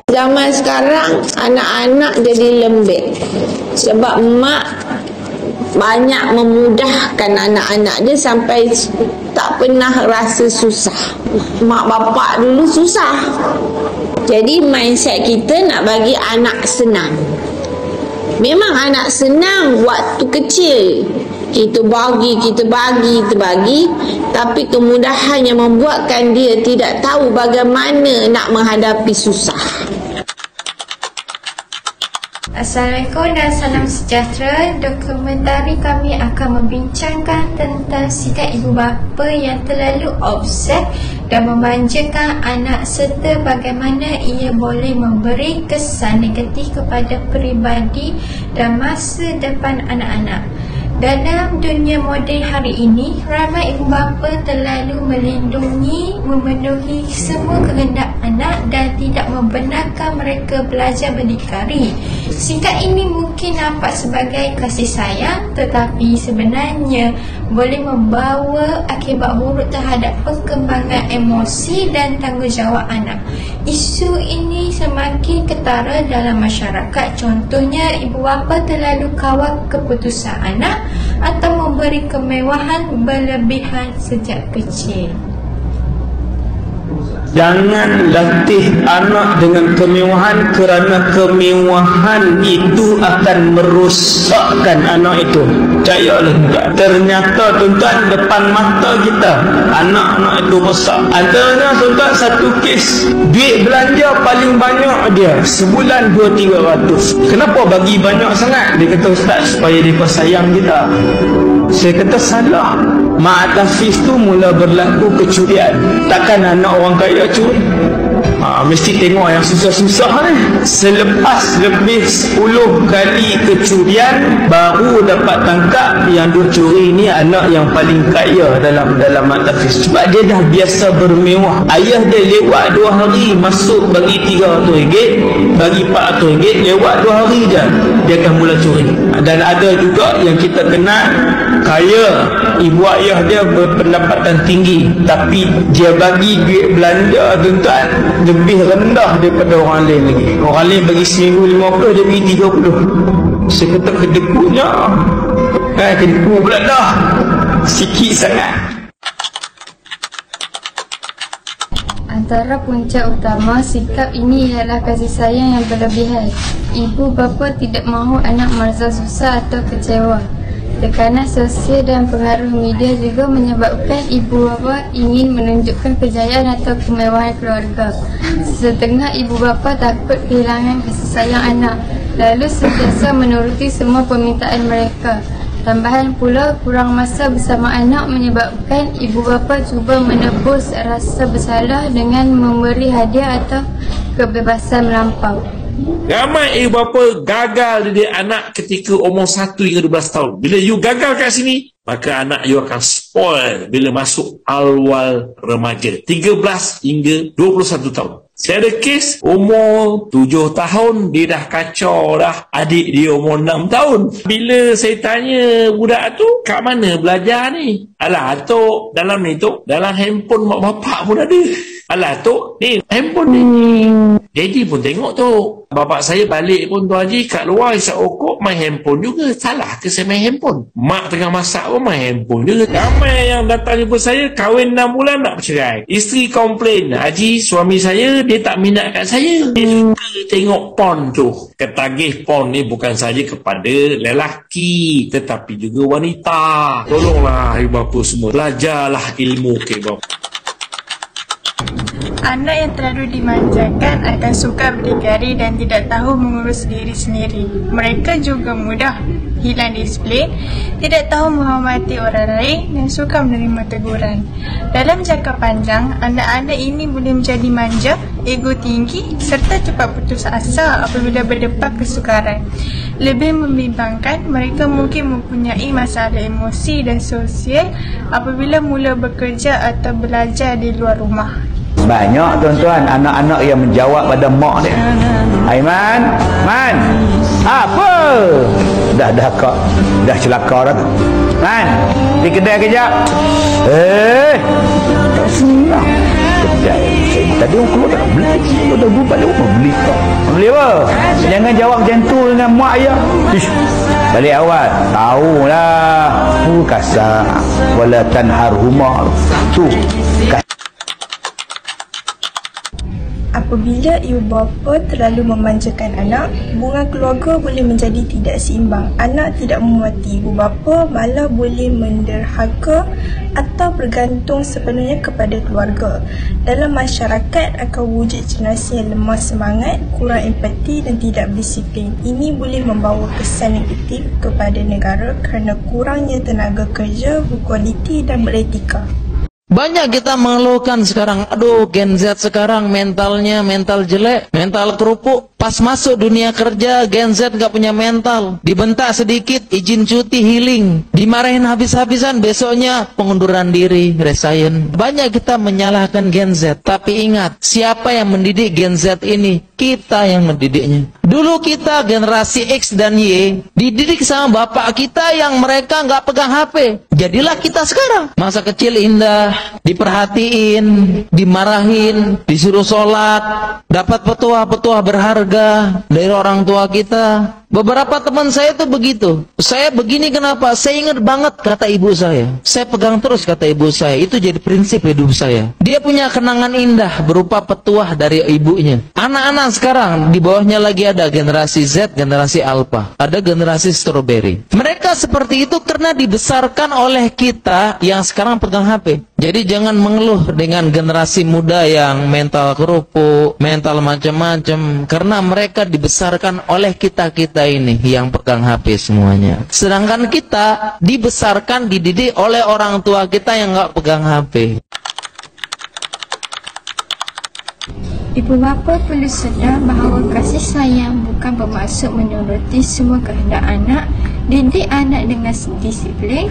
Zaman sekarang anak-anak jadi lembek sebab mak banyak memudahkan anak-anak dia sampai tak pernah rasa susah. Mak bapak dulu susah. Jadi mindset kita nak bagi anak senang. Memang anak senang waktu kecil. Kita bagi, tapi kemudahan yang membuatkan dia tidak tahu bagaimana nak menghadapi susah. Assalamualaikum dan salam sejahtera. Dokumentari kami akan membincangkan tentang sikap ibu bapa yang terlalu obses dan memanjakan anak serta bagaimana ia boleh memberi kesan negatif kepada peribadi dan masa depan anak-anak. Dalam dunia moden hari ini, ramai ibu bapa terlalu melindungi, memenuhi semua kehendak anak dan tidak membenarkan mereka belajar berdikari. Sikap ini mungkin nampak sebagai kasih sayang, tetapi sebenarnya boleh membawa akibat buruk terhadap perkembangan emosi dan tanggungjawab anak. Isu ini semakin ketara dalam masyarakat. Contohnya, ibu bapa terlalu kawal keputusan anak atau memberi kemewahan berlebihan sejak kecil. Jangan latih anak dengan kemewahan, kerana kemewahan itu akan merosakkan anak itu. Percayalah, ternyata tuan-tuan depan mata kita anak-anak itu rosak. Antaranya tuan-tuan satu kes, duit belanja paling banyak dia sebulan 200-300. Kenapa bagi banyak sangat? Dia kata, ustaz, supaya dia sayang kita. Saya kata salah. Mak Tafiz tu mula berlaku kecurian. Takkan anak orang kaya curi? Mesti tengok yang susah-susah ni. Selepas lebih 10 kali kecurian, baru dapat tangkap yang dia curi ni anak yang paling kaya dalam Mak Tafiz. Sebab dia dah biasa bermewah. Ayah dia lewat 2 hari masuk bagi RM300, bagi RM400, lewat 2 hari je dia akan mula curi. Dan ada juga yang kita kenal kaya, ibu ayah dia berpendapatan tinggi, tapi dia bagi duit belanja tuan-tuan lebih rendah daripada orang lain lagi. Orang lain bagi seminggu 50, dia bagi 30. Saya kata kedekunya, kedeku pula dah sikit sangat. Antara punca utama sikap ini ialah kasih sayang yang berlebihan. Ibu bapa tidak mahu anak merasa susah atau kecewa. Tekanan sosial dan pengaruh media juga menyebabkan ibu bapa ingin menunjukkan kejayaan atau kemewahan keluarga. Setengah ibu bapa takut kehilangan kasih sayang anak, lalu sentiasa menuruti semua permintaan mereka. Tambahan pula, kurang masa bersama anak menyebabkan ibu bapa cuba menebus rasa bersalah dengan memberi hadiah atau kebebasan melampau. Ramai ibu bapa gagal didik anak ketika umur 1 hingga 12 tahun. Bila you gagal kat sini, maka anak you akan spoil bila masuk awal remaja, 13 hingga 21 tahun. Saya ada kes umur 7 tahun, dia dah kacau dah. Adik dia umur 6 tahun. Bila saya tanya budak tu, kat mana belajar ni? Alah, Tok, dalam ni Tok, dalam handphone mak bapak pun ada. Alah, Tok, ni handphone ni. Daddy pun tengok tu. Bapak saya balik pun tu Haji, kat luar isap okok main handphone juga. Salah ke saya main handphone? Mak tengah masak pun main handphone juga. Ramai yang datang jumpa saya, kahwin 6 bulan nak bercerai. Isteri komplain, Haji, suami saya dia tak minat kat saya. Dia suka tengok porn tu. Ketagih porn ni bukan saja kepada lelaki, tetapi juga wanita. Tolonglah ibu bapa semua, belajarlah ilmu ke ibu bapa. Anak yang terlalu dimanjakan akan suka berdikari dan tidak tahu mengurus diri sendiri. Mereka juga mudah hilang disiplin, tidak tahu menghormati orang lain dan suka menerima teguran. Dalam jangka panjang, anak-anak ini boleh menjadi manja, ego tinggi serta cepat putus asa apabila berdepan kesukaran. Lebih membimbangkan, mereka mungkin mempunyai masalah emosi dan sosial apabila mula bekerja atau belajar di luar rumah. Banyak tuan-tuan anak-anak yang menjawab pada mak dia. Aiman, Man, apa? Dah kak, dah celaka dah. Man, di kedai kejap. Tak senang. Kedai. Tadi orang keluar tak beli. Dah balik rumah beli kak. Beli apa? Jangan jawab macam tu dengan mak ayah. Ish. Balik awal. Tahulah. Kasar. Wala tanharhuma. Tu. Apabila ibu bapa terlalu memanjakan anak, hubungan keluarga boleh menjadi tidak seimbang. Anak tidak memuati ibu bapa, malah boleh menderhaka atau bergantung sepenuhnya kepada keluarga. Dalam masyarakat akan wujud generasi yang lemah semangat, kurang empati dan tidak berdisiplin. Ini boleh membawa kesan negatif kepada negara kerana kurangnya tenaga kerja berkualiti dan beretika. Banyak kita mengeluhkan sekarang, aduh Gen Z sekarang mentalnya mental jelek, mental kerupuk. Pas masuk dunia kerja, Gen Z gak punya mental. Dibentak sedikit, izin cuti healing. Dimarahin habis-habisan, besoknya pengunduran diri, resign. Banyak kita menyalahkan Gen Z. Tapi ingat, siapa yang mendidik Gen Z ini? Kita yang mendidiknya. Dulu kita generasi X dan Y dididik sama bapak kita yang mereka gak pegang HP. Jadilah kita sekarang. Masa kecil indah, diperhatiin, dimarahin, disuruh sholat, dapat petuah-petuah berharga dari orang tua kita. Beberapa teman saya itu begitu. Saya begini kenapa? Saya ingat banget kata ibu saya. Saya pegang terus kata ibu saya. Itu jadi prinsip hidup saya. Dia punya kenangan indah berupa petuah dari ibunya. Anak-anak sekarang di bawahnya lagi ada generasi Z, generasi Alpha, ada generasi Strawberry. Mereka seperti itu karena dibesarkan oleh kita yang sekarang pegang HP. Jadi jangan mengeluh dengan generasi muda yang mental kerupuk, mental macam-macam, karena mereka dibesarkan oleh kita-kita ini yang pegang HP semuanya. Sedangkan kita dibesarkan, dididik oleh orang tua kita yang nggak pegang HP. Ibu bapa perlu sedar bahawa kasih sayang bukan bermaksud menuruti semua kehendak anak. Didik anak dengan disiplin,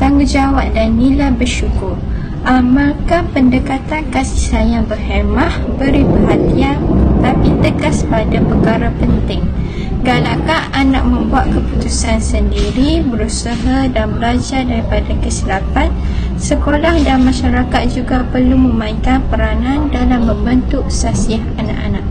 tanggungjawab dan nilai bersyukur. Amalkan pendekatan kasih sayang berhemah, beri perhatian tapi tegas pada perkara penting. Galakkan anak membuat keputusan sendiri, berusaha dan belajar daripada kesilapan. Sekolah dan masyarakat juga perlu memainkan peranan dalam membentuk sasiah anak-anak.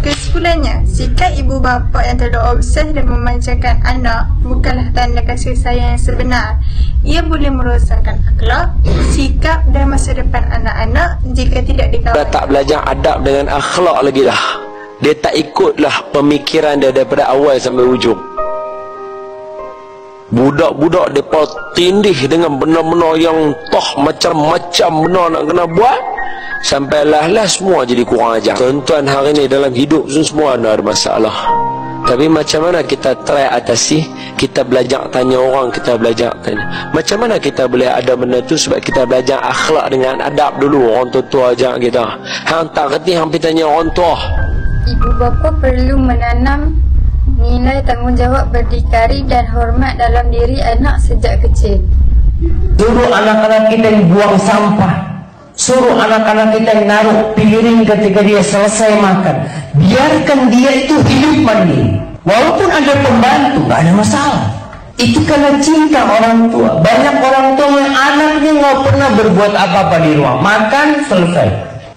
Kesimpulannya, sikap ibu bapa yang terlalu obses dan memanjakan anak bukanlah tanda kasih sayang yang sebenar. Ia boleh merosakkan akhlak, sikap dan masa depan anak-anak jika tidak dikawal. Dia tak belajar adab dengan akhlak lagi dah. Dia tak ikutlah pemikiran dia daripada awal sampai ujung. Budak-budak mereka tindih dengan benda-benda yang macam-macam benda nak kena buat. Sampai lah semua jadi kurang ajar. Tuan-tuan hari ni dalam hidup semua ada masalah. Tapi macam mana kita try atasi? Kita belajar tanya orang, kita belajar tanya. Macam mana kita boleh ada benda tu? Sebab kita belajar akhlak dengan adab dulu. Orang tua-tua ajar kita. Hang tak kerti, hang pergi tanya orang tua. Ibu bapa perlu menanam nilai tanggungjawab, berdikari dan hormat dalam diri anak sejak kecil. Suruh anak-anak kita yang buang sampah. Suruh anak-anak kita yang naruh piring ketika dia selesai makan. Biarkan dia itu hidup mandiri. Walaupun ada pembantu, tak ada masalah. Itu karena cinta orang tua. Banyak orang tua yang anaknya nggak pernah berbuat apa-apa di rumah. Makan, selesai.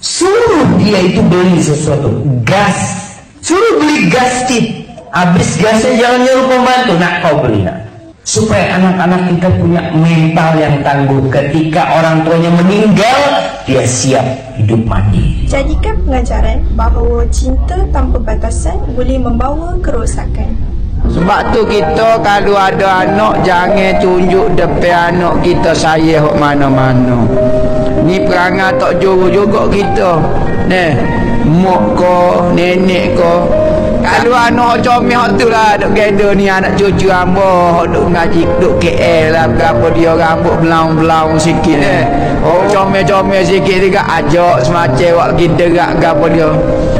Suruh dia itu beli sesuatu. Gas. Suruh beli gas tip. Habis gasnya jangan nyuruh pembantu. Nak kau beli nak. Supaya anak-anak kita punya mental yang tangguh. Ketika orang tuanya meninggal, dia siap hidup mandiri. Jadikan pengajaran bahawa cinta tanpa batasan boleh membawa kerosakan. Sebab tu kita kalau ada anak, jangan tunjuk depan anak kita saya hok mana-mana. Ni perangai tak juru juga kita. Mak ko, nenek ko, Kalau anak comel hak tu lah duk gather ni anak cucu hamba hak duk ngaji duk KL lah berapa dia rambut belang-belang sikit comel-comel sikit juga ajak semacam wak kita gak gapo dia.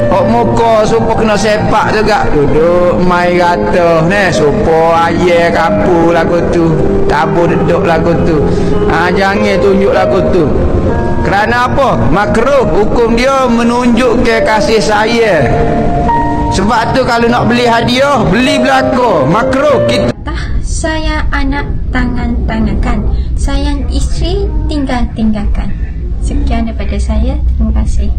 Hak muka supaya kena sepak juga duduk mai rata ni supaya ayah kapu lagu tu tabu duduk lagu tu. Jangan tunjuk lagu tu. Kerana apa? Makruh. Hukum dia menunjuk ke kasih sayang. Sebab tu kalau nak beli hadiah, beli belaka. Makruh. Kita sayang anak tangan-tangankan, sayang isteri tinggal-tinggalkan. Sekian daripada saya. Terima kasih.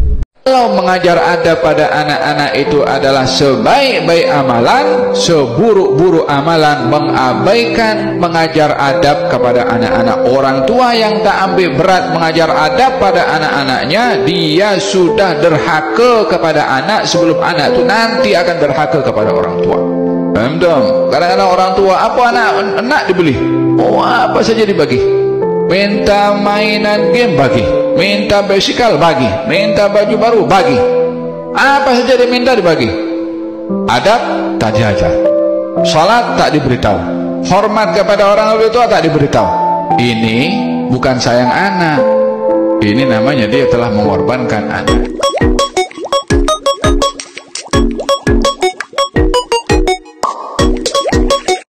Kalau mengajar adab pada anak-anak itu adalah sebaik-baik amalan, seburuk-buruk amalan mengabaikan mengajar adab kepada anak-anak. Orang tua yang tak ambil berat mengajar adab pada anak-anaknya, dia sudah derhaka kepada anak sebelum anak itu nanti akan derhaka kepada orang tua. Faham tak? Kadang-kadang orang tua, apa anak dibeli? Oh, apa saja dibagi. Minta mainan game bagi, minta basikal bagi, minta baju baru bagi, apa saja diminta dibagi. Adab tak diajar, salat tak diberitahu, hormat kepada orang tua tak diberitahu. Ini bukan sayang anak, ini namanya dia telah mengorbankan anak.